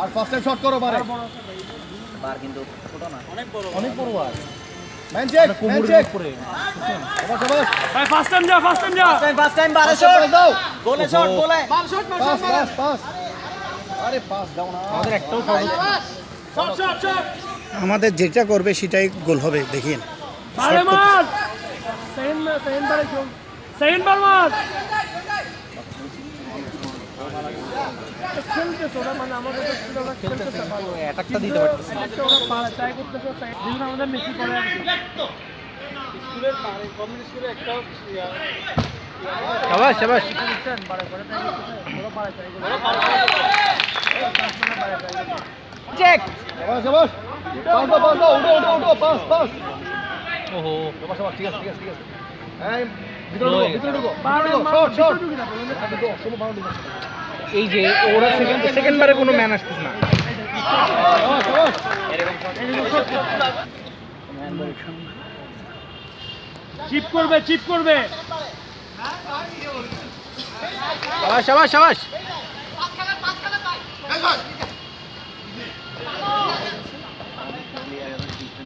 আর first time shot করো বারে বার কিন্তু ছোট না, অনেক বড় আর ম্যান চেক করে শাবাশ ভাই ফার্স্ট টাইম যা ফার্স্ট টাইম বারে শট দাও গোলে শট গোলে পাস আরে পাস দাও না আমাদের একটাও ফাউল আমাদের যেটা করবে সেটাই গোল হবে দেখিন বারে মার সেকেন্ড বার মার খেলতেছে ওরা, মানে আমাদের খেলতেছে অ্যাটাকটা দিতে পারতেছে না। ওরা ট্রাই করতেছে, যেগুলো আমাদের মেসি করে আর কি। স্কুলের গভর্নমেন্ট স্কুলে একটাও শাবাশ শাবাশ চেক শাবাশ পাস দাও উঠো পাস ওহো শাবাশ ঠিক আছে এই ভিতরে ঢুকো শট এই যে ওরা সেকেন্ড বারে কোনো ম্যান আসতেছে না। চিপ করবে শাবাশ শাবাশ শাবাশ